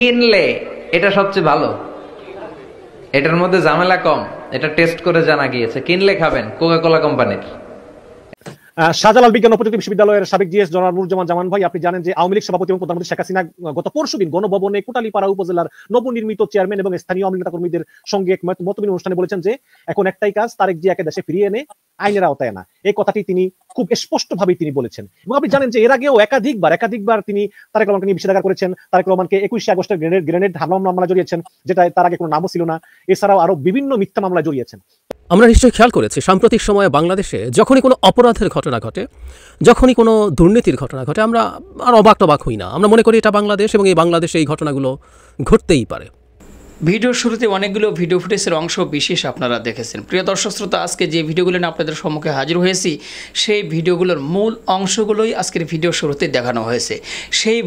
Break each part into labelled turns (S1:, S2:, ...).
S1: কিনলে এটা সবচেয়ে ভালো, এটার মধ্যে ঝামেলা কম, এটা টেস্ট করে জানা গিয়েছে। কিনলে খাবেন কোকা কোলা কোম্পানির।
S2: শাহজালাল বিজ্ঞান ও প্রযুক্তি বিশ্ববিদ্যালয়ের সাবেক জিএস জনাব নুরুজ্জামান জামান ভাই, আপনি জানেন যে আওয়ামী লীগ সভাপতি এবং প্রধানমন্ত্রী শেখ হাসিনা গত পরশুদিন গণভবনে কোটালীপাড়া উপজেলার নবনির্মিত চেয়ারম্যান এবং স্থানীয় আওয়ামী নেতা কর্মীদের সঙ্গে এক মতবিনিময় অনুষ্ঠানে বলেছেন যে এখন একটাই কাজ, তারেক জিয়াকে দেশে ফিরিয়ে এনে আইনের আওতায় আনা। এই কথাটি তিনি খুব স্পষ্টভাবেই তিনি বলেছেন। এবং আপনি জানেন যে এর আগেও একাধিকবার তিনি তারেক রহমানকে নিয়ে বিষেধাগার করেছেন। তারেক রহমানকে 21 আগস্টের গ্রেনেড হামলা মামলা জড়িয়েছেন, যেটা তার আগে কোনো নামও ছিল না। এছাড়াও আরো বিভিন্ন মিথ্যা মামলায় জড়িয়েছেন।
S3: আমরা নিশ্চয়ই খেয়াল করেছি সাম্প্রতিক সময়ে বাংলাদেশে যখনই কোনো অপরাধের ঘটনা ঘটে, যখনই কোনো দুর্নীতির ঘটনা ঘটে, আমরা আর অবাক হই না। আমরা মনে করি এটা বাংলাদেশ এবং এই বাংলাদেশে এই ঘটনাগুলো ঘটতেই পারে।
S4: ভিডিওর শুরুতে অনেকগুলো ভিডিও ফুটেজের অংশ বিশেষ আপনারা দেখেছেন। প্রিয় দর্শক শ্রোতা, আজকে যে ভিডিওগুলো নিয়ে আপনাদের সম্মুখে হাজির হয়েছি, সেই ভিডিওগুলোর মূল অংশগুলোই আজকের ভিডিওর শুরুতে দেখানো হয়েছে। সেই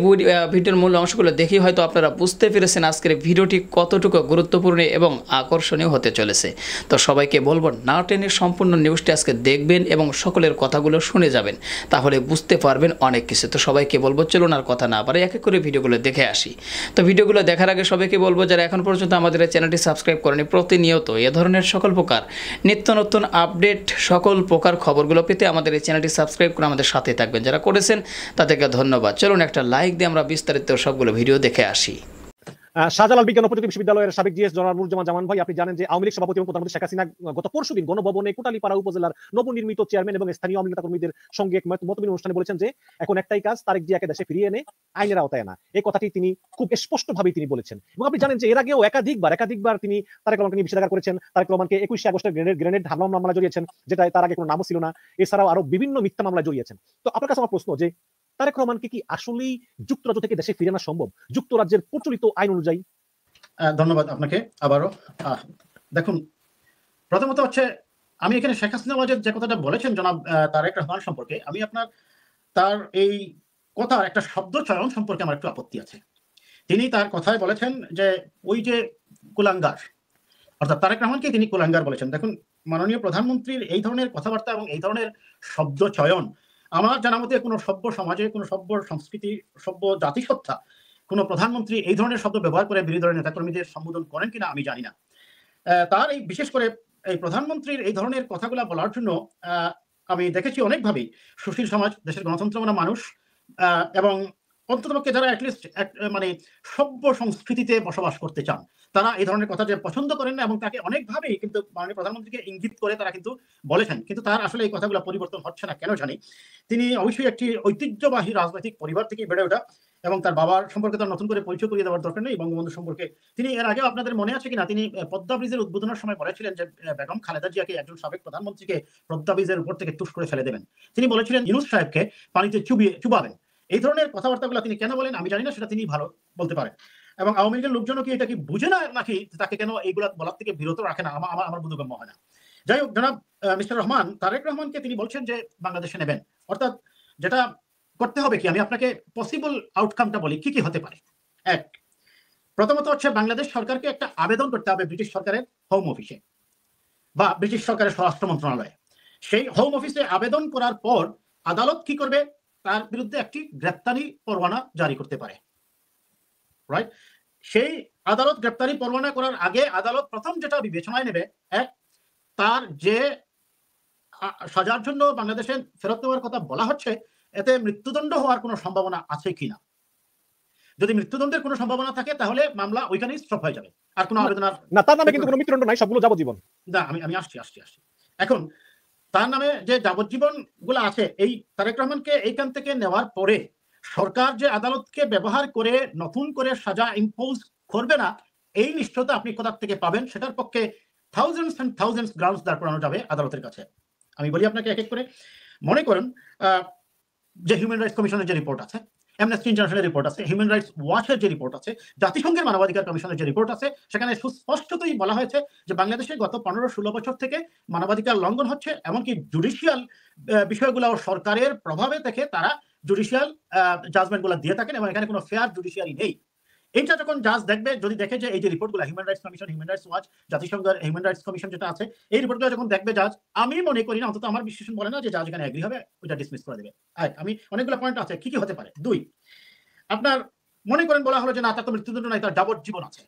S4: ভিডিওর মূল অংশগুলো দেখেই হয়তো আপনারা বুঝতে পেরেছেন আজকের ভিডিওটি কতটুকু গুরুত্বপূর্ণ এবং আকর্ষণীয় হতে চলেছে। তো সবাইকে বলবো না টেনে সম্পূর্ণ নিউজটি আজকে দেখবেন এবং সকলের কথাগুলো শুনে যাবেন, তাহলে বুঝতে পারবেন অনেক কিছু। তো সবাইকে বলবো চলুন আর কথা না পারে এক এক করে ভিডিওগুলো দেখে আসি। তো ভিডিওগুলো দেখার আগে সবাইকে বলবো, যারা এখন পর্যন্ত আমাদের এই চ্যানেলটি সাবস্ক্রাইব করেনি, প্রতিনিয়ত এ ধরনের সকল প্রকার নিত্য নতুন আপডেট, সকল প্রকার খবরগুলো পেতে আমাদের এই চ্যানেলটি সাবস্ক্রাইব করে আমাদের সাথে থাকবেন। যারা করেছেন তাদেরকে ধন্যবাদ। চলুন একটা লাইক দিয়ে আমরা বিস্তারিত সবগুলো ভিডিও দেখে আসি।
S2: শাহজালাল বিজ্ঞান ও প্রযুক্তি বিশ্ববিদ্যালয়ের সাবেক জিএস জনাব নুরুজ্জামান জামান ভাই, আপনি জানেন যে আওয়ামী লীগ সভাপতি এবং প্রধানমন্ত্রী শেখ হাসিনা গত পরশুদিন গণভবনে কোটালীপাড়া উপজেলার নবনির্মিত চেয়ারম্যান এবং স্থানীয় আওয়ামী নেতা কর্মীদের সঙ্গে এক মতবিনিময় অনুষ্ঠানে বলেছেন যে এখন একটাই কাজ, তারেক জিয়াকে দেশে ফিরিয়ে এনে আইনের আওতায় আনা। এই কথাটি তিনি খুব স্পষ্টভাবেই তিনি বলেছেন। এবং আপনি জানেন যে এর আগেও একাধিকবার তিনি তারেক রহমানকে নিয়ে বিষেধাগার করেছেন। তারেক রহমানকে 21 আগস্টের গ্রেনেড হামলা মামলা জড়িয়েছেন, যেটা তার আগে কোনো নামও ছিল না। এছাড়াও আরো বিভিন্ন মিথ্যা মামলায় জড়িয়েছেন। তো আপনার কাছে আমার প্রশ্ন যে তারেক রহমানকে কি আসলেই যুক্তরাজ্য থেকে দেশে ফিরে আনা সম্ভব যুক্তরাজ্যের প্রচলিত আইন অনুযায়ী?
S5: ধন্যবাদ আপনাকে আবারও। দেখুন, প্রথমত হচ্ছে আমি এখানে শেখ হাসিনা যে কথাটা বলেছেন জনাব তারেক রহমান সম্পর্কে, আমি তার এই কথার একটা শব্দ চয়ন সম্পর্কে আমার একটু আপত্তি আছে। তিনি তার কথায় বলেছেন যে ওই যে কুলাঙ্গার, অর্থাৎ তারেক রহমানকে তিনি কুলাঙ্গার বলেছেন। দেখুন, মাননীয় প্রধানমন্ত্রীর এই ধরনের কথাবার্তা এবং এই ধরনের শব্দ চয়ন আমার জানা মতে কোনো সভ্য সমাজে, কোনো সভ্য সংস্কৃতি, সভ্য জাতিসত্তা কোন প্রধানমন্ত্রী এই ধরনের শব্দ ব্যবহার করে বিরোধী দলের নেতাকর্মীদের সম্বোধন করেন কিনা আমি জানি না। তার এই বিশেষ করে এই প্রধানমন্ত্রীর এই ধরনের কথাগুলো বলার জন্য আমি দেখেছি অনেকভাবেই সুশীল সমাজ, দেশের গণতন্ত্রমানা মানুষ এবং অন্ততপক্ষে যারা অ্যাটলিস্ট মানে সভ্য সংস্কৃতিতে বসবাস করতে চান, তারা এই ধরনের কথা যে পছন্দ করেন না এবং তাকে অনেকভাবেই কিন্তু মাননীয় প্রধানমন্ত্রীকে ইঙ্গিত করে তারা কিন্তু বলেছেন। কিন্তু তার আসলে এই কথাগুলো পরিবর্তন হচ্ছে না কেন জানি। তিনি অবশ্যই একটি ঐতিহ্যবাহী রাজনৈতিক পরিবার থেকে বেড়ে ওঠা এবং তার বাবার সম্পর্কে তার নতুন করে পরিচয় করিয়ে দেওয়ার দরকার নেই। বঙ্গবন্ধু সম্পর্কে তিনি এর আগেও আপনাদের মনে আছে কিনা, তিনি পদ্মা ব্রিজের উদ্বোধনের সময় বলেছিলেন যে বেগম খালেদা জিয়াকে, একজন সাবেক প্রধানমন্ত্রীকে পদ্মা ব্রিজের উপর থেকে তুষ করে ফেলে দেবেন। তিনি বলেছিলেন ইউনূস সাহেবকে পানিতে চুবাবেন। এই ধরনের কথাবার্তাগুলো তিনি কেন বলেন আমি জানি না, সেটা তিনি ভালো বলতে পারেন। এবং আওয়ামী লীগের লোকজনও কি এটা কি বুঝে না নাকি তাকে কেন এইগুলা বলার থেকে বিরত রাখে না, আমার বোধগম্য হয় না। যাই হোক, জনাব মিস্টার রহমান, তারেক রহমানকে তিনি বলছেন যে বাংলাদেশে নেবেন, অর্থাৎ যেটা করতে হবে কি, আমি আপনাকে পসিবল আউটকামটা বলি কি কি হতে পারে। এক, প্রথমত হচ্ছে বাংলাদেশ সরকারকে একটা আবেদন করতে হবে ব্রিটিশ সরকারের হোম অফিসে বা ব্রিটিশ সরকারের স্বরাষ্ট্র মন্ত্রণালয়ে। সেই হোম অফিসে আবেদন করার পর আদালত কি করবে, তার বিরুদ্ধে একটি গ্রেপ্তারি পরোয়ানা জারি করতে পারে। রাইট? সেই আদালত গ্রেপ্তারি পরোয়ানা করার আগে আদালত প্রথম যেটা বিবেচনায় নেবে, এক, তার যে সাজার জন্য বাংলাদেশে ফেরত নেওয়ার কথা বলা হচ্ছে, এতে মৃত্যুদণ্ড হওয়ার কোনো সম্ভাবনা আছে কিনা। যদি মৃত্যুদণ্ডের কোনো সম্ভাবনা থাকে তাহলে মামলা ওইখানেই স্টপ হয়ে যাবে, আর কোনো আবেদন
S2: না। তার নামে কিন্তু কোনো মৃত্যুদণ্ড নাই, সবগুলো যাবজ্জীবন।
S5: না, আমি আসছি। এখন তার নামে যে যাবজ্জীবন গুলো আছে, এই তারেক রহমানকে এইখান থেকে নেওয়ার পরে সরকার যে আদালতকে ব্যবহার করে নতুন করে সাজা ইম্পোজ করবে না, এই নিশ্চয়তা আপনি কোথা থেকে পাবেন? সেটার পক্ষে থাউজেন্ডস এন্ড থাউজেন্ডস গ্রাউন্ডস দাঁড় করানো যাবে আদালতের কাছে। আমি বলি আপনাকে এক এক করে। মনে করেন যে হিউম্যান রাইটস কমিশনের যে রিপোর্ট আছে, অ্যামনেস্টি ইন্টারন্যাশনাল রিপোর্ট আছে, হিউম্যান রাইটস ওয়াচের যে রিপোর্ট আছে, জাতিসংঘের মানবাধিকার কমিশনের যে রিপোর্ট আছে, সেখানে সুস্পষ্টতই বলা হয়েছে যে বাংলাদেশে গত 15-16 বছর থেকে মানবাধিকার লঙ্ঘন হচ্ছে। এমনকি জুডিশিয়াল বিষয়গুলো সরকারের প্রভাবে থেকে তারা জুডিশিয়াল জাজমেন্টগুলো দিয়ে থাকেন এবং এখানে কোনো ফেয়ার জুডিশিয়ারি নেই। এইটা যখন জাজ দেখবে, যদি দেখে যে এই যে রিপোর্টগুলো human rights commission, human rights watch, জাতিসংঘের হিউম্যান রাইটস কমিশন যেটা আছে, এই রিপোর্টগুলো যখন দেখবে জাজ, আমি মনে করি না, অন্তত আমার বিশ্লেষণ বলে না যে জাজ এখানে এগ্রি হবে ওইটা ডিসমিস করে দেবে। আমি অনেকগুলো পয়েন্ট আছে কি কি হতে পারে। দুই, আপনার মনে করেন বলা হলো যে না, তার তো মৃত্যুদণ্ড নাই, তার যাবজ্জীবন আছে।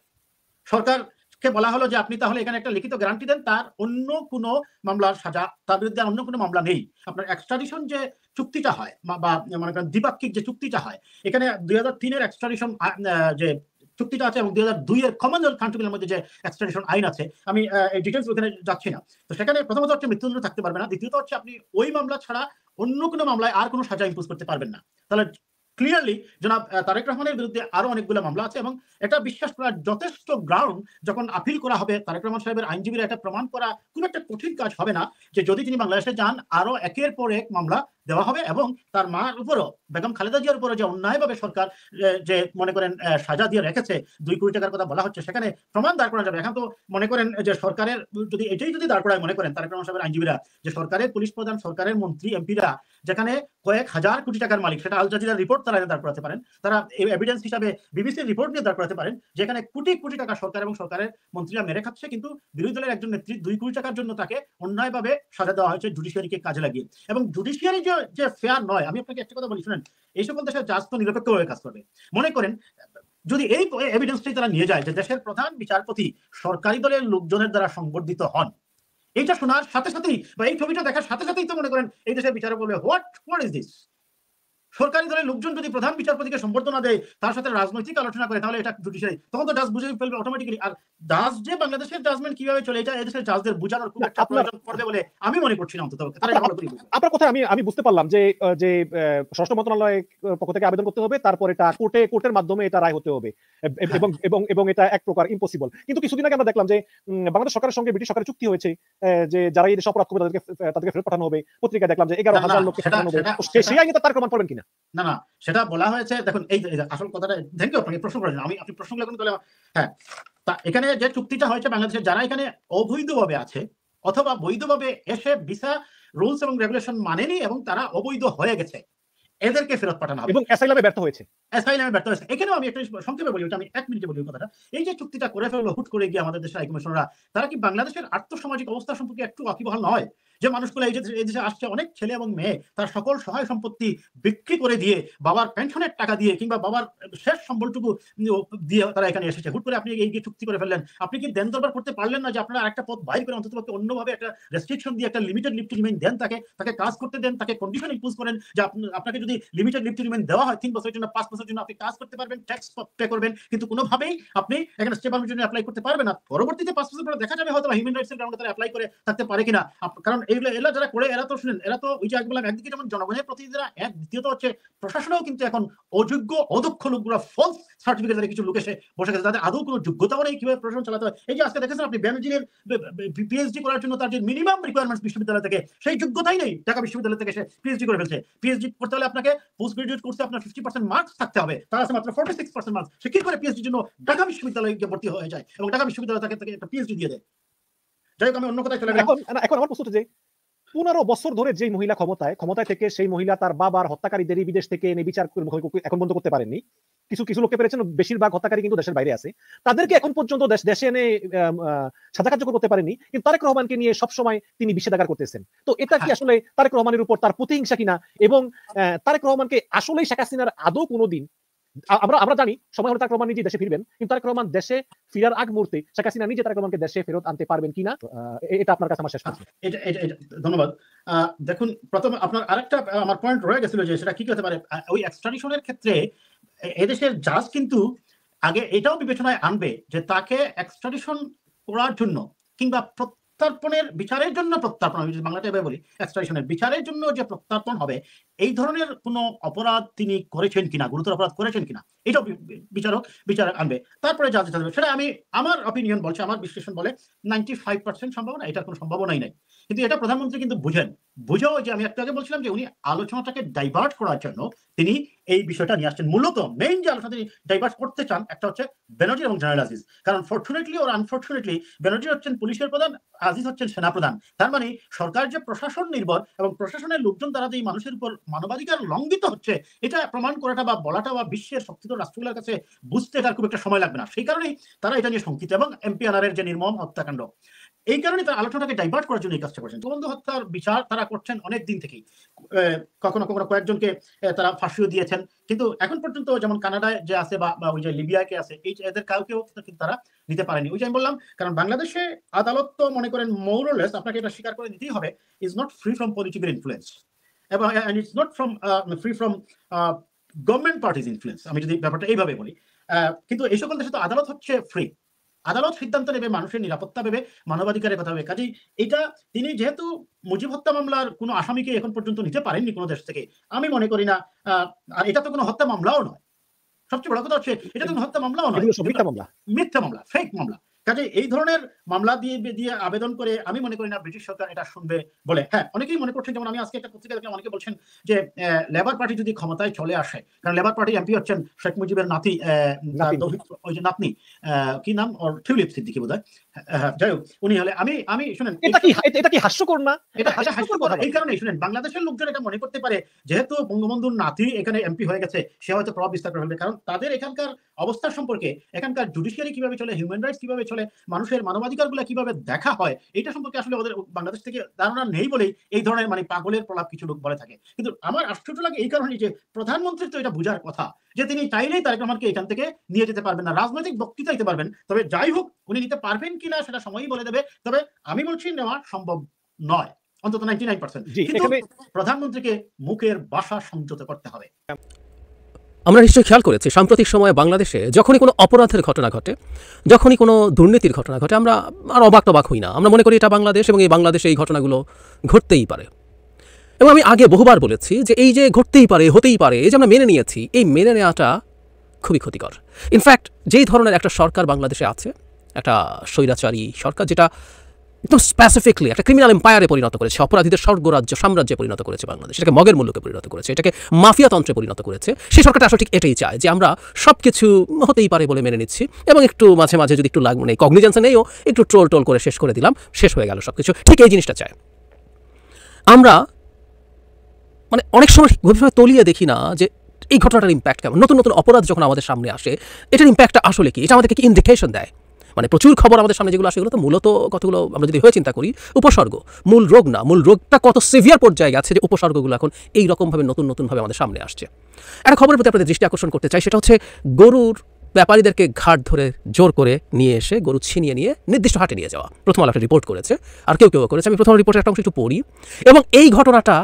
S5: সরকারকে বলা হলো যে আপনি তাহলে এখানে একটা লিখিত গ্যারান্টি দেন তার অন্য কোনো মামলার সাজা, তার বিরুদ্ধে অন্য কোনো মামলা নেই। আপনার এক্সট্রাডিশন যে চুক্তিটা হয় বা মনে করেন দ্বিপাক্ষিক যে চুক্তিটা হয়, এখানে 2003-এর এক্সট্রাডিশন যে চুক্তিটা আছে এবং 2002-এর কমনওয়েলথ কান্ট্রিগুলোর মধ্যে যে এক্সট্রাডিশন আইন আছে, আমি এই ডিটেলস ওখানে যাচ্ছি না। তো সেখানে প্রথমত হচ্ছে মৃত্যুদণ্ড থাকতে পারবে না, দ্বিতীয়ত হচ্ছে আপনি ওই মামলা ছাড়া অন্য কোনো মামলায় আর কোনো সাজা ইম্পোজ করতে পারবেন না। তাহলে ক্লিয়ারলি জনাব তারেক রহমানের বিরুদ্ধে আরো অনেকগুলো মামলা আছে এবং এটা বিশ্বাস করার যথেষ্ট গ্রাউন্ড। যখন আপিল করা হবে, তারেক রহমান সাহেবের আইনজীবীরা এটা প্রমাণ করা খুব একটা কঠিন কাজ হবে না যে যদি তিনি বাংলাদেশে যান আরো একের পর এক মামলা দেওয়া হবে এবং তার মার উপরও, বেগম খালেদা জিয়ার উপরও যে অন্যায়ভাবে সরকার যে মনে করেন সাজা দিয়ে রেখেছে, 2 কোটি টাকার কথা বলা হচ্ছে, সেখানে প্রমাণ দাঁড় করা যাবে। এখন তো মনে করেন যে সরকারের যদি এটাই যদি দাঁড় করায় মনে করেন তারেক রহমান সাহেবের আইনজীবীরা, যে সরকারের পুলিশ প্রধান, সরকারের মন্ত্রী, এমপিরা যেখানে কয়েক হাজার কোটি টাকার মালিক, সেটা আল জাজিরার রিপোর্ট তারা দাঁড় করাতে পারেন, তারা এভিডেন্স হিসাবে বিবিসির রিপোর্ট নিয়ে দাঁড় করাতে পারেন, যেখানে কোটি কোটি টাকা সরকার এবং সরকারের মন্ত্রীরা মেরে খাচ্ছে, কিন্তু বিরোধী দলের একজন নেত্রী 2 কোটি টাকার জন্য তাকে অন্যায়ভাবে সাজা দেওয়া হয়েছে জুডিশিয়ারিকে কাজে লাগিয়ে। এবং জুডিশিয়ারি যে ফেয়ার নয়, আমি আপনাকে একটা কথা বলি শুনেন, এই সকল দেশের জাজ তো নিরপেক্ষভাবে কাজ করবে। মনে করেন যদি এই এভিডেন্সটাই তারা নিয়ে যায় যে দেশের প্রধান বিচারপতি সরকারি দলের লোকজনের দ্বারা সংবর্ধিত হন, এইটা শোনার সাথে সাথেই বা এই ছবিটা দেখার সাথে সাথেই তো মনে করেন এই দেশের বিচারক বলবে হোয়াট ইজ দিস। সরকারি দলের লোকজন যদি প্রধান বিচারপতিকে সম্বর্ধনা দেয়, তার সাথে রাজনৈতিক আলোচনা করে, তাহলে এটা জুডিশিয়ারি, তখন তো জাজ বুঝে ফেলবে অটোমেটিক্যালি। আর জাজ যে বাংলাদেশের জাজমেন্ট কিভাবে চলে, এটা এদেশের জাজদের বোঝানোর খুব একটা প্রয়োজন পড়বে বলে আমি মনে করছি না। অন্তত
S2: আপনার কথা আমি বুঝতে পারলাম যে স্বরাষ্ট্র মন্ত্রণালয়ের পক্ষ থেকে আবেদন করতে হবে, তারপর এটা কোর্টের মাধ্যমে এটা রায় হতে হবে এবং এটা এক প্রকার ইম্পসিবল। কিন্তু কিছুদিন আগে আমরা দেখলাম যে বাংলাদেশ সরকারের সঙ্গে ব্রিটিশ সরকারের চুক্তি হয়েছে যে যারা এই দেশে অপরাধ করবে তাদেরকে ফেরত পাঠানো হবে। পত্রিকায় দেখলাম যে 11,000 লোককে পাঠানো হবে। সেই আইনে তার প্রমাণ পাবেন কিনা?
S5: না, সেটা বলা হয়েছে। দেখুন এই আসল কথাটা, থ্যাংক ইউ আপনাকে প্রশ্ন করেন। আপনি প্রশ্নগুলো এখন তাহলে, হ্যাঁ, তা এখানে যে চুক্তিটা হয়েছে বাংলাদেশের যারা এখানে অবৈধভাবে আছে অথবা বৈধভাবে এসে ভিসা রুলস এবং রেগুলেশন মানেনি এবং তারা অবৈধ হয়ে গেছে, এদেরকে ফেরত পাঠানো হবে
S2: এবং অ্যাসাইলামে ব্যর্থ হয়েছে।
S5: এখানেও আমি একটা সংক্ষেপে বলি, আমি 1 মিনিটে বলি কথাটা। এই যে চুক্তিটা করে ফেললো হুট করে গিয়ে আমাদের দেশের হাইকমিশনাররা, তারা কি বাংলাদেশের আর্থসামাজিক অবস্থা সম্পর্কে একটু ওয়াকিবহাল নয়? যে মানুষগুলো এই দেশে আসছে, অনেক ছেলে এবং মেয়ে তার সকল সহায় সম্পত্তি বিক্রি করে দিয়ে, বাবার পেনশনের টাকা দিয়ে কিংবা বাবার শেষ সম্বলটুকু দিয়ে তারা এখানে এসেছে। হুট করে আপনি এই চুক্তি করে ফেললেন। আপনি কি দেন দরবার করতে পারলেন না যে আপনারা আরেকটা পথ বাইর করে অন্তত অন্যভাবে একটা রেস্ট্রিকশন দিয়ে একটা লিমিটেড লিভ টু রিমেইন দেন, তাকে কাজ করতে দেন, তাকে কন্ডিশন ইম্পোজ করেন যে আপনাকে যদি লিমিটেড লিভ টু রিমেইন দেওয়া হয় 3 বছরের জন্য, 5 বছরের জন্য আপনি কাজ করতে পারবেন, ট্যাক্স পে করবেন, কিন্তু কোনোভাবেই আপনি এখানে স্টে পারমিটের জন্য অ্যাপ্লাই করতে পারবেন না। পরবর্তীতে 5 বছর পরে দেখা যাবে হয়তো হিউম্যান রাইটস এর গ্রাউন্ডে তারা অ্যাপ্লাই করে থাকতে পারে কিনা। কারণ এগুলো যারা করে এরা তো শুনেন, এরা তো ওই যে একবেলা একদিকে যেমন জনগণের প্রতিনিধিরা, দ্বিতীয়ত হচ্ছে প্রশাসনেও কিন্তু এখন অযোগ্য অদক্ষ লোকগুলো ফলস সার্টিফিকেট কিছু লোক এসে বসে গেছে, তাদের আদৌ কোনো যোগ্যতাও নেই কিভাবে প্রশাসন চালাতে হয়। এই যে আজকে দেখেছেন আপনি বেনজিরের পিএইচডি করার জন্য তার যে মিনিমাম রিকোয়ারমেন্টস বিশ্ববিদ্যালয় থেকে, সেই যোগ্যতাই নেই। ঢাকা বিশ্ববিদ্যালয় থেকে সে পিএইচডি করে ফেলছে। পিএইচডি করতে হলে আপনাকে পোস্ট গ্রাজুয়েট কোর্সে আপনার 50% মার্কস থাকতে হবে, তার আছে মাত্র 46% মার্কস। সে কি করে পিএইচডির জন্য ঢাকা বিশ্ববিদ্যালয়ে ভর্তি হয়ে যায় এবং ঢাকা বিশ্ববিদ্যালয় তাকে একটা পিএইচডি দিয়ে দেয়। যাই হোক, আমি অন্য কথায় চলে গেলাম।
S2: এখন আমার প্রশ্ন যে 15 বছর ধরে যে মহিলা ক্ষমতায় থেকে সেই মহিলা তার বাবার হত্যাকারীদেরই বিদেশ থেকে এনে বিচার এখন পর্যন্ত করতে পারেননি। কিছু লোককে পেরেছেন, বেশিরভাগ হত্যাকারী কিন্তু দেশের বাইরে আছে। তাদেরকে এখন পর্যন্ত দেশে এনে সাজা কার্যকর করতে পারেনি, কিন্তু তারেক রহমানকে নিয়ে সবসময় তিনি নিষেধাজ্ঞা করতেছেন। তো এটা কি আসলে তারেক রহমানের উপর তার প্রতিহিংসা কিনা? এবং তারেক রহমানকে আসলেই শেখ হাসিনার আদৌ কোনোদিন, আমরা জানি সময় হলে তারেক রহমান নিজে দেশে ফিরবেন, কিন্তু তারেক রহমান দেশে ফিরার আগ মুহূর্তে শেখ হাসিনা নিজে তারেক রহমানকে দেশে ফেরত আনতে পারবেন কিনা, এটা আপনার কাছে আমার শেষ প্রশ্ন।
S5: ধন্যবাদ। দেখুন, প্রথমে আপনার আরেকটা আমার পয়েন্ট রয়ে গেছিল যে সেটা কি হতে পারে। ওই এক্সট্রাডিশনের ক্ষেত্রে এদেশের জাজ কিন্তু আগে এটাও বিবেচনায় আনবে যে তাকে এক্সট্রাডিশন করার জন্য কিংবা প্রত্যর্পণের বিচারের জন্য, বাংলাতে এভাবে বলি, এক্সট্রাডিশনের বিচারের জন্য যে প্রত্যর্পণ হবে, এই ধরনের কোনো অপরাধ তিনি করেছেন কিনা, গুরুতর অপরাধ করেছেন কিনা, এটাও বিচারক আনবে। তারপরে যা যেতে হবে সেটা আমার অপিনিয়ন বলছে, আমার বিশ্লেষণ বলে 95% সম্ভাবনা, এটার কোনো সম্ভাবনাই নাই। কিন্তু এটা প্রধানমন্ত্রী কিন্তু বুঝেও যে আমি একটু আগে বলছিলাম যে উনি আলোচনাটাকে ডাইভার্ট করার জন্য তিনি এই বিষয়টা নিয়ে আসছেন। মূলত মেইন যে আলোচনা তিনি ডাইভার্ট করতে চান একটা হচ্ছে বেনজির এবং জেনারেল আজিজ। কারণ ফরচুনেটলি ওর আনফরচুনেটলি বেনজির হচ্ছেন পুলিশের প্রধান, আজিজ হচ্ছেন সেনাপ্রধান। তার মানে সরকার যে প্রশাসন নির্ভর এবং প্রশাসনের লোকজন দ্বারা যে মানুষের উপর মানবাধিকার লঙ্ঘিত হচ্ছে, এটা প্রমাণ করাটা বা বলাটা বা বিশ্বের শক্তিধর রাষ্ট্রগুলোর কাছে বুঝতে তার খুব একটা সময় লাগবে না। সেই কারণেই তারা এটা নিয়ে শঙ্কিত। এবং এমপি আনারের যে নির্মম হত্যাকাণ্ড, এই কারণে তার আলোচনাটাকে ডাইভার্ট করার জন্য এই কাজটা করছেন। বঙ্গবন্ধু হত্যার বিচার তারা করছেন অনেক দিন থেকেই, কখনো কখনো কয়েকজনকে তারা ফাঁসিও দিয়েছেন, কিন্তু এখন পর্যন্ত যেমন কানাডায় যে আছে বা ওই যে লিবিয়াকে আছে, এই এদের কাউকেও কিন্তু তারা নিতে পারেনি। ওই যে আমি বললাম, কারণ বাংলাদেশে আদালত তো মনে করেন মোরলেস, আপনাকে এটা স্বীকার করে নিতেই হবে, is not free from political influence এবং it's not free from government parties influence, আমি যদি ব্যাপারটা এইভাবে বলি। কিন্তু এই সকল দেশে তো আদালত হচ্ছে ফ্রি, আদালত সিদ্ধান্ত নেবে, মানুষের নিরাপত্তা ভেবে, মানবাধিকারের কথা ভেবে। কাজেই এটা তিনি যেহেতু মুজিব হত্যা মামলার কোনো আসামিকে এখন পর্যন্ত নিতে পারেননি কোনো দেশ থেকে, আমি মনে করি না, আর এটা তো কোনো হত্যা মামলাও নয়। সবচেয়ে বড় কথা হচ্ছে এটা তো কোনো হত্যা মামলাও নয়, মিথ্যা মামলা, ফেক মামলা। কাজে এই ধরনের মামলা দিয়ে আবেদন করে আমি মনে করি না ব্রিটিশ সরকার এটা শুনবে বলে। হ্যাঁ, অনেকেই মনে করছেন, যেমন আমি আজকে একটা পত্রিকা দেখলাম, অনেকে বলছেন যে লেবার পার্টি যদি ক্ষমতায় চলে আসে, কারণ লেবার পার্টি এমপি হচ্ছেন শেখ মুজিবের নাতি, ওই যে নাতনি, কি নাম ওর, টিউলিপ সিদ্দিকী বোধহয়, যাই হোক উনি হলে, আমি শুনেন,
S2: এটা কি হাস্যকর না?
S5: এটা হাস্যকর এই কারণে শুনেন, বাংলাদেশের লোকজন এটা মনে করতে পারে যেহেতু বঙ্গবন্ধুর নাতি এখানে এমপি হয়ে গেছে, সে হয়তো প্রভাব বিস্তার করে ফেলবে। কারণ তাদের এখানকার অবস্থা সম্পর্কে, এখানকার জুডিশিয়ারি কিভাবে চলে, হিউম্যান রাইটস কিভাবে চলে, মানুষের মানবাধিকারগুলো কিভাবে দেখা হয়, এটা সম্পর্কে আসলে ওদের বাংলাদেশ থেকে ধারণা নেই বলেই এই ধরনের মানে পাগলের প্রলাপ কিছু লোক বলে থাকে। কিন্তু আমার আশ্চর্য লাগে এই কারণে যে প্রধানমন্ত্রীর তো এটা বোঝার কথা যে তিনি চাইলেই তারেক রহমানকে এখান থেকে নিয়ে যেতে পারবেন না, রাজনৈতিক বক্তৃতা দিতে পারবেন, তবে যাই হোক উনি নিতে পারবেন কিনা সেটা সময়ই বলে দেবে। তবে আমি বলছি নেওয়া সম্ভব নয়, অন্তত 99%। কিন্তু প্রধানমন্ত্রীকে মুখের ভাষা সংযত করতে হবে।
S3: আমরা নিশ্চয়ই খেয়াল করেছি সাম্প্রতিক সময়ে বাংলাদেশে যখনই কোনো অপরাধের ঘটনা ঘটে, যখনই কোনো দুর্নীতির ঘটনা ঘটে, আমরা আর অবাক হই না। আমরা মনে করি এটা বাংলাদেশ এবং এই বাংলাদেশে এই ঘটনাগুলো ঘটতেই পারে। এবং আমি আগে বহুবার বলেছি যে এই যে ঘটতেই পারে, হতেই পারে, এই যে আমরা মেনে নিয়েছি, এই মেনে নেওয়াটা খুবই ক্ষতিকর। ইনফ্যাক্ট যেই ধরনের একটা সরকার বাংলাদেশে আছে, একটা স্বৈরাচারী সরকার, যেটা একদম স্পেসিফিকলি একটা ক্রিমিনাল এম্পায়ারে পরিণত করেছে, অপরাধীদের স্বর্গরাজ্য সাম্রাজ্যে পরিণত করেছে বাংলাদেশ, এটাকে মগের মূল্যকে পরিণত করেছে, এটাকে মাফিয়াতন্ত্রে পরিণত করেছে। সেই সরকারটা আসলে ঠিক এটাই চায় যে আমরা সব কিছু হতেই পারে বলে মেনে নিচ্ছি এবং একটু মাঝে মাঝে যদি একটু মানে কগনিজেন্সে নেইও, একটু ট্রোল করে শেষ করে দিলাম, শেষ হয়ে গেল সব কিছু। ঠিক এই জিনিসটা চায়। আমরা মানে অনেক সময় গভীরভাবে তলিয়ে দেখি না যে এই ঘটনাটার ইম্প্যাক্ট কেমন। নতুন নতুন অপরাধ যখন আমাদের সামনে আসে, এটার ইম্প্যাক্টটা আসলে কি, এটা আমাদেরকে কি ইন্ডিকেশন দেয়? মানে প্রচুর খবর আমাদের সামনে যেগুলো আসে, এগুলো তো মূলত কতগুলো আমরা যদি হয়ে চিন্তা করি উপসর্গ, মূল রোগ না। মূল রোগটা কত সিভিয়ার পর্যায়ে গেছে যে উপসর্গগুলো এখন এই রকমভাবে নতুনভাবে আমাদের সামনে আসছে। একটা খবরের প্রতি আপনাদের দৃষ্টি আকর্ষণ করতে চাই, সেটা হচ্ছে গরুর ব্যাপারীদেরকে ঘাট ধরে জোর করে নিয়ে এসে গরু ছিনিয়ে নিয়ে নির্দিষ্ট হাটে নিয়ে যাওয়া। প্রথম আলো একটা রিপোর্ট করেছে, আর কেউ করেছে। আমি প্রথম রিপোর্টের একটা অংশ একটু পড়ি, এবং এই ঘটনাটা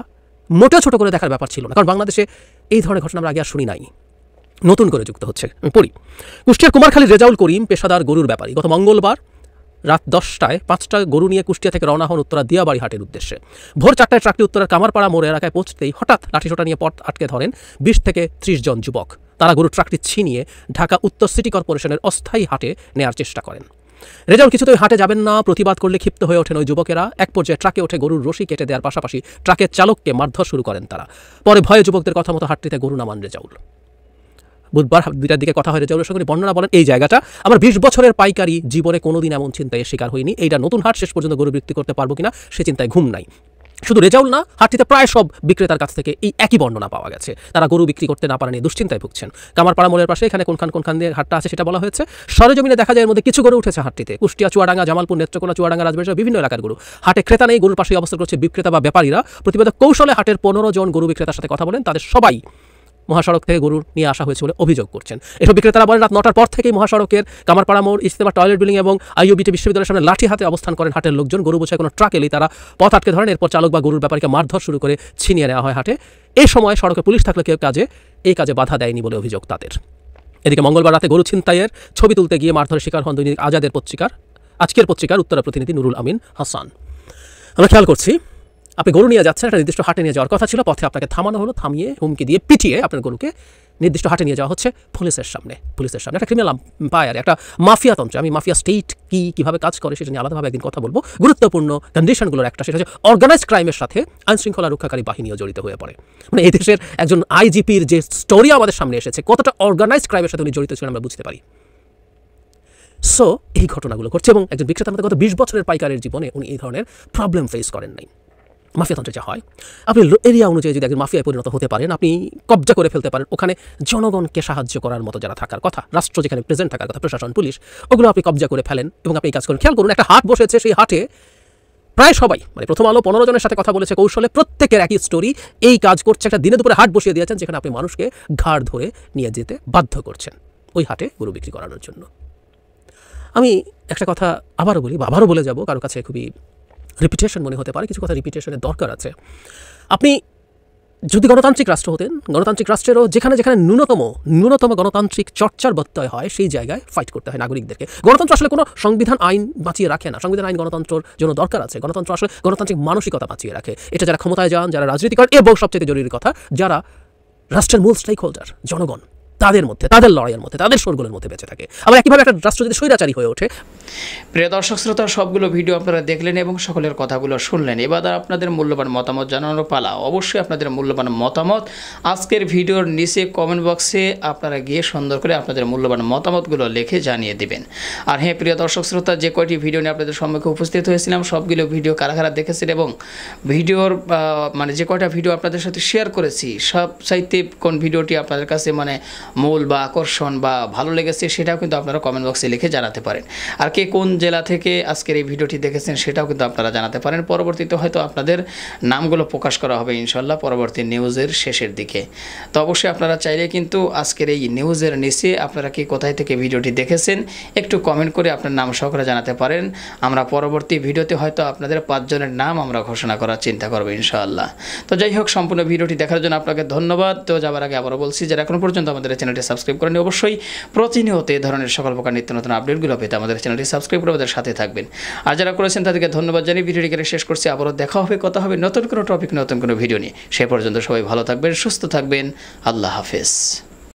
S3: মোটেও ছোট করে দেখার ব্যাপার ছিল না, কারণ বাংলাদেশে এই ধরনের ঘটনা আমরা আগে আর শুনি নাই, নতুন করে যুক্ত হচ্ছে। আমি পড়ি, কুষ্টিয়ার কুমারখালীর রেজাউল করিম পেশাদার গরুর ব্যাপারী গত মঙ্গলবার রাত 10টায় 5টা গরু নিয়ে কুষ্টিয়া থেকে রওনা হন উত্তরা দিয়াবাড়ি হাটের উদ্দেশ্যে। ভোর 4টায় ট্রাকটি উত্তরার কামারপাড়া মোড় এলাকায় পৌঁছতেই হঠাৎ লাঠিসোঁটা নিয়ে পথ আটকে ধরেন 20 থেকে 30 জন যুবক। তারা গরুর ট্রাকটি ছিনিয়ে ঢাকা উত্তর সিটি কর্পোরেশনের অস্থায়ী হাটে নেয়ার চেষ্টা করেন। রেজাউল কিছুতেই হাটে যাবেন না, প্রতিবাদ করলে ক্ষিপ্ত হয়ে ওঠেন ওই যুবকেরা। এক পর্যায়ে ট্রাকে ওঠে গরুর রশি কেটে দেওয়ার পাশাপাশি ট্রাকের চালককে মারধর শুরু করেন তারা। পরে ভয়ে যুবকদের কথা মতো হাটটিতে গরু নামান রেজাউল। বুধবার 2টার দিকে কথা হয় রেজাউলের সঙ্গে, বর্ণনা বলেন, এই জায়গাটা আমার 20 বছরের পাইকারি জীবনে কোনোদিন এমন চিন্তায় শিকার হয়নি। এইটা নতুন হাট, শেষ পর্যন্ত গরু বিক্রি করতে পারবো কিনা সে চিন্তায় ঘুম নাই। শুধু রেজাউল না, হাটটিতে প্রায় সব বিক্রেতার কাছ থেকে এই একই বর্ণনা পাওয়া গেছে। তারা গরু বিক্রি করতে না পারা নিয়ে দুশ্চিন্তায় ভুগছেন। কামারপাড়া মোড়ের পাশে এখানে কোনখান দিয়ে হাটটা আছে সেটা বলা হয়েছে। সরেজমিনে দেখা যায় এর মধ্যে কিছু গরু উঠেছে হাটটিতে। কুষ্টিয়া, চুয়াডাঙ্গা, জামালপুর, নেত্রকোনা, চুয়াডাঙ্গা, রাজবাড়ী বিভিন্ন এলাকার গরু। হাটে ক্রেতা নেই, গরুর পাশে অবস্থান করছে বিক্রেতা বা ব্যাপারীরা। প্রতিবেদক কৌশলে হাটের 15 জন গরু বিক্রেতার সাথে কথা বলেন, তাদের সবাই মহাসড়ক থেকে গরু নিয়ে আসা হয়েছে বলে অভিযোগ করছেন। এসব বিক্রেতারা বলেন রাত 9টার পর থেকেই মহাসড়কের কামারপাড়া মোড়, ইজতেমা টয়লেট বিল্ডিং এবং আইইউবিটি বিশ্ববিদ্যালয়ের সামনে লাঠি হাতে অবস্থান করেন হাটের লোকজন। গরু বোঝায় কোনো ট্রাক এলেই তারা পথ আটকে ধরেন, এরপর চালক বা গরুর ব্যাপারীকে মারধর শুরু করে ছিনিয়ে নেওয়া হয় হাটে। এই সময় সড়কে পুলিশ থাকলে কেউ এই কাজে বাধা দেয়নি বলে অভিযোগ তাদের। এদিকে মঙ্গলবার রাতে গরু ছিনতাইয়ের ছবি তুলতে গিয়ে মারধরের শিকার হন দৈনিক আজকের পত্রিকার উত্তরা প্রতিনিধি নুরুল আমিন হাসান। আমরা খেয়াল করছি, আপনি গরু নিয়ে যাচ্ছেন, একটা নির্দিষ্ট হাটে নিয়ে যাওয়ার কথা ছিল, পথে আপনাকে থামানো হলো, থামিয়ে হুমকি দিয়ে পিটিয়ে আপনার গরুকে নির্দিষ্ট হাটে নিয়ে যাওয়া হচ্ছে পুলিশের সামনে। একটা ক্রিমিনাল এম্পায়ার, একটা মাফিয়াতন্ত্র। আমি মাফিয়া স্টেট কীভাবে কাজ করে সেটা নিয়ে আলাদাভাবে একদিন কথা বলবো। গুরুত্বপূর্ণ কন্ডিশনগুলোর একটা সেটা হচ্ছে অর্গানাইজড ক্রাইমের সাথে আইনশৃঙ্খলা রক্ষাকারী বাহিনীও জড়িত হয়ে পড়ে। মানে এই দেশের একজন আইজিপির যে স্টোরি আমাদের সামনে এসেছে, কতটা অর্গানাইজড ক্রাইমের সাথে উনি জড়িত ছিলেন আমরা বুঝতে পারি। সো এই ঘটনাগুলো ঘটছে, এবং একজন বিক্রেতার মধ্যে গত 20 বছরের পাইকারের জীবনে উনি এই ধরনের প্রবলেম ফেস করেন নাই। মাফিয়াতন্ত্রে যা হয়, আপনি এরিয়া অনুযায়ী যদি একজন মাফিয়ায় পরিণত হতে পারেন, আপনি কবজা করে ফেলতে পারেন, ওখানে জনগণকে সাহায্য করার মতো যারা থাকার কথা, রাষ্ট্র যেখানে প্রেজেন্ট থাকার কথা, প্রশাসন, পুলিশ, ওগুলো আপনি কবজা করে ফেলেন এবং আপনি এই কাজ করেন। খেয়াল করুন, একটা হাট বসেছে, সেই হাটে প্রায় সবাই, মানে প্রথম আলো 15 জনের সাথে কথা বলেছে কৌশলে, প্রত্যেকের একই স্টোরি, এই কাজ করছে। একটা দিনে দুপুরে হাট বসিয়ে দিয়েছেন যেখানে আপনি মানুষকে ঘাড় ধরে নিয়ে যেতে বাধ্য করছেন ওই হাটে গরু বিক্রি করানোর জন্য। আমি একটা কথা আবারও বলি, বা আবারও বলে যাব, কারো কাছে খুবই রিপিটেশন মনে হতে পারে, কিছু কথা রিপিটেশনের দরকার আছে। আপনি যদি গণতান্ত্রিক রাষ্ট্র হতেন, গণতান্ত্রিক রাষ্ট্রেরও যেখানে যেখানে ন্যূনতম গণতান্ত্রিক চর্চার ব্যত্যয় হয়, সেই জায়গায় ফাইট করতে হয় নাগরিকদেরকে। গণতন্ত্র আসলে কোনো সংবিধান আইন বাঁচিয়ে রাখে না। সংবিধান আইন গণতন্ত্রের জন্য দরকার আছে। গণতন্ত্র আসলে গণতান্ত্রিক মানসিকতা বাঁচিয়ে রাখে। এটা যারা ক্ষমতায় যান, যারা রাজনীতি করেন, এবং সবচেয়ে জরুরি কথা, যারা রাষ্ট্রের মূল স্টেক হোল্ডার, জনগণ, তাদের মধ্যে, তাদের লড়াইয়ের মধ্যে, তাদের শোরগোলের মধ্যে বেঁচে থাকে। আবার একইভাবে একটা রাষ্ট্র যদি স্বৈরাচারী হয়ে ওঠে।
S4: প্রিয় দর্শক শ্রোতা, সবগুলো ভিডিও আপনারা দেখলেন এবং সকলের কথাগুলো শুনলেন। এবার আপনাদের মূল্যবান মতামত জানানোর পালা। অবশ্যই আপনাদের মূল্যবান মতামত আজকের ভিডিওর নিচে কমেন্ট বক্সে আপনারা গিয়ে সুন্দর করে আপনাদের মূল্যবান মতামতগুলো লিখে জানিয়ে দেবেন। আর হ্যাঁ প্রিয় দর্শক শ্রোতা, যে কয়টি ভিডিও নিয়ে আপনাদের সম্মুখে উপস্থিত হয়েছিলাম, সবগুলো ভিডিও কারা কারা দেখেছেন এবং ভিডিওর মানে যে কয়টা ভিডিও আপনাদের সাথে শেয়ার করেছি, সব চাইতে কোন ভিডিওটি আপনাদের কাছে মানে মূল বা আকর্ষণ বা ভালো লেগেছে, সেটাও কিন্তু আপনারা কমেন্ট বক্সে লিখে জানাতে পারেন। আর কে কোন জেলা থেকে আজকের এই ভিডিওটি দেখেছেন সেটাও কিন্তু আপনারা জানাতে পারেন। পরবর্তীতে হয়তো আপনাদের নামগুলো প্রকাশ করা হবে ইনশাল্লাহ পরবর্তী নিউজের শেষের দিকে। তো অবশ্যই আপনারা চাইলে কিন্তু আজকের এই নিউজের নিচে আপনারা কি কোথায় থেকে ভিডিওটি দেখেছেন একটু কমেন্ট করে আপনার নাম সহকারে জানাতে পারেন। আমরা পরবর্তী ভিডিওতে হয়তো আপনাদের 5 জনের নাম আমরা ঘোষণা করার চিন্তা করবো ইনশাআল্লাহ। তো যাই হোক, সম্পূর্ণ ভিডিওটি দেখার জন্য আপনাকে ধন্যবাদ। তো যাবার আগে আবারও বলছি, যারা এখন পর্যন্ত আমাদের চ্যানেলটি সাবস্ক্রাইব করেন, অবশ্যই প্রতিনিয়ত এই ধরনের সকল প্রকার নিত্য নতুন আপডেটগুলো পেতে আমাদের চ্যানেলটি সাবস্ক্রাইব করে আমাদের সাথে থাকবেন। আর যারা করেছেন তাদেরকে ধন্যবাদ জানিয়ে ভিডিওটি শেষ করছি। আবারও দেখা হবে, কথা হবে নতুন কোনো টপিক, নতুন কোনো ভিডিও নিয়ে। সে পর্যন্ত সবাই ভালো থাকবেন, সুস্থ থাকবেন। আল্লাহ হাফেজ।